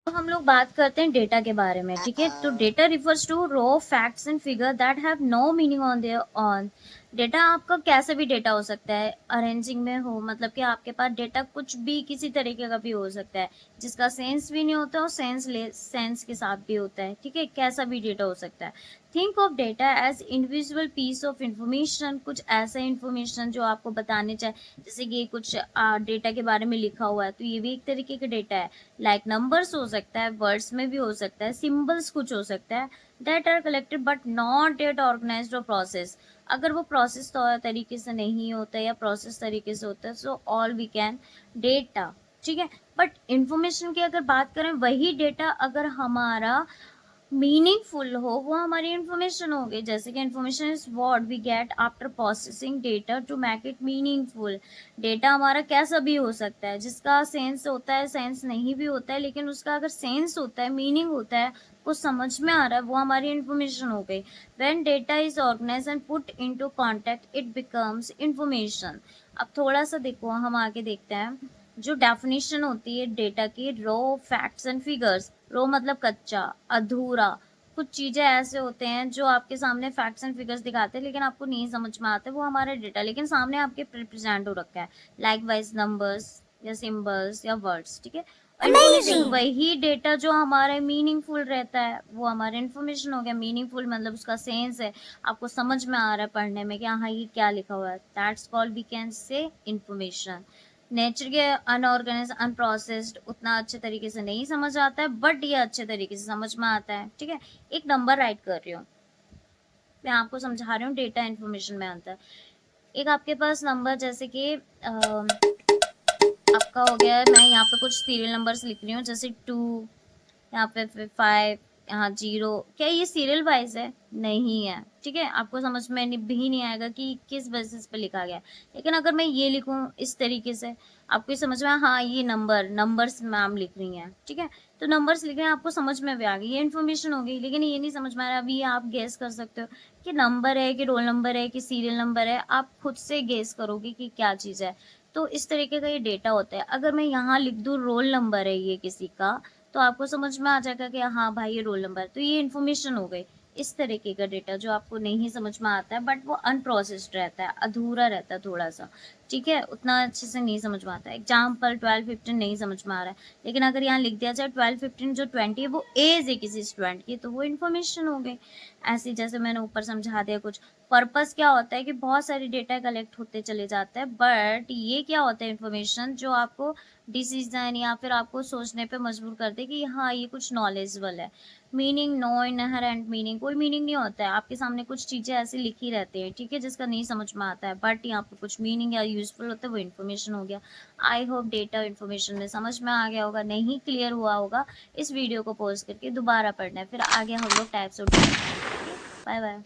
तो हम लोग बात करते हैं डेटा के बारे में, ठीक है। तो data refers to raw facts and figure that have no meaning on their own. Data आपका कैसे भी डेटा हो सकता है, अरेंजिंग में हो, मतलब कि आपके पास डेटा कुछ भी किसी तरीके का भी हो सकता है जिसका सेंस भी नहीं होता और सेंस के साथ भी होता है, ठीक है। कैसा भी डेटा हो सकता है। Think of data as individual piece of information, कुछ ऐसा इंफॉर्मेशन जो आपको बताने चाहे, जैसे कि कुछ डेटा के बारे में लिखा हुआ है तो ये भी एक तरीके का डेटा है। लाइक नंबर्स हो सकता है, वर्ड्स में भी हो सकता है, सिंबल्स कुछ हो सकता है। That are collected but not yet organized और प्रोसेस। अगर वो प्रोसेस तरीके से नहीं होता या प्रोसेस तरीके से होता है, so all we can data, ठीक है। बट इंफॉर्मेशन की अगर बात करें, वही डेटा अगर हमारा मीनिंगफुल हो, वो हमारी इन्फॉर्मेशन होगी। जैसे कि information is what we get after processing data to make it meaningful. Data हमारा कैसा भी हो सकता है, जिसका सेंस होता है, सेंस नहीं भी होता है, लेकिन उसका अगर सेंस होता है, मीनिंग होता है, कुछ समझ में आ रहा है, वो हमारी इन्फॉर्मेशन हो गई। When data is organize and put into context it becomes information. अब थोड़ा सा देखो, हम आगे देखते हैं। जो डेफिनेशन होती है डेटा की, raw facts and figures. Raw मतलब कच्चा, अधूरा। कुछ चीजें ऐसे होते हैं जो आपके सामने फैक्ट्स एंड फिगर्स दिखाते हैं लेकिन आपको नहीं समझ में आते, वो हमारा डेटा लेकिन सामने आपके प्रेजेंट हो रखा है। लाइक वाइज नंबर्स या सिंबल्स या वर्ड्स, ठीक है। इन्फॉर्मेशन वही डेटा जो हमारे मीनिंगफुल रहता है, वो हमारा इन्फॉर्मेशन हो गया। मीनिंगफुल मतलब उसका सेंस है, आपको समझ में आ रहा है पढ़ने में कि हाँ ये क्या लिखा हुआ है, that's called we can say information. Nature के अनऑर्गेनाइज अनप्रोसेस्ड उतना अच्छे तरीके से नहीं समझ आता है, बट ये अच्छे तरीके से समझ में आता है, ठीक है। एक नंबर राइट कर रही हूँ, मैं आपको समझा रही हूँ डेटा इन्फॉर्मेशन में आता है। एक आपके पास नंबर, जैसे कि आपका हो गया है, मैं यहाँ पे कुछ सीरियल नंबर्स लिख रही हूँ, जैसे 2, यहाँ पे फिर 5, यहाँ 0। क्या ये सीरियल वाइज है? नहीं है, ठीक है। आपको समझ में भी नहीं आएगा कि किस बेसिस पे लिखा गया है। लेकिन अगर मैं ये लिखूं इस तरीके से, आपको ये समझ में हाँ ये नंबर्स मैम लिख रही हैं, ठीक है। तो नंबर्स लिख रहे हैं, आपको समझ में भी आ गई, ये इन्फॉर्मेशन हो गई। लेकिन ये नहीं समझ में आ रहा, अभी आप गेस कर सकते हो कि नंबर है कि रोल नंबर है कि सीरियल नंबर है, आप खुद से गेस करोगे कि क्या चीज़ है। तो इस तरीके का ये डेटा होता है। अगर मैं यहाँ लिख दूँ रोल नंबर है ये किसी का, तो आपको समझ में आ जाएगा कि हाँ भाई ये रोल नंबर, तो ये इन्फॉर्मेशन हो गई। इस तरीके का डेटा जो आपको नहीं समझ में आता है, बट वो अनप्रोसेस्ड रहता है, अधूरा रहता है थोड़ा सा, ठीक है, उतना अच्छे से नहीं समझ में आता है। एग्जाम्पल 12-15 नहीं समझ में आ रहा है, लेकिन अगर यहाँ लिख दिया जाए 12-15 जो 20 है वो एज है किसी स्टूडेंट की, तो वो इन्फॉर्मेशन हो गई। ऐसे जैसे मैंने ऊपर समझा दिया कुछ। पर्पस क्या होता है कि बहुत सारी डेटा कलेक्ट होते चले जाते हैं, बट ये क्या होता है इन्फॉर्मेशन जो आपको डिसीजन या फिर आपको सोचने पे मजबूर कर दे कि हाँ ये कुछ नॉलेजेबल है। मीनिंग, नो इनहेरेंट मीनिंग, कोई मीनिंग नहीं होता है। आपके सामने कुछ चीज़ें ऐसी लिखी रहती है, ठीक है, जिसका नहीं समझ में आता है, बट यहाँ पे कुछ मीनिंग या यूजफुल होता है, वो इन्फॉर्मेशन हो गया। आई होप डेटा इन्फॉर्मेशन में समझ में आ गया होगा, नहीं क्लियर हुआ होगा, इस वीडियो को पॉज करके दोबारा पढ़ना है, फिर आगे हम लोग टाइप्स ऑफ डेटा पढ़ेंगे। Bye bye.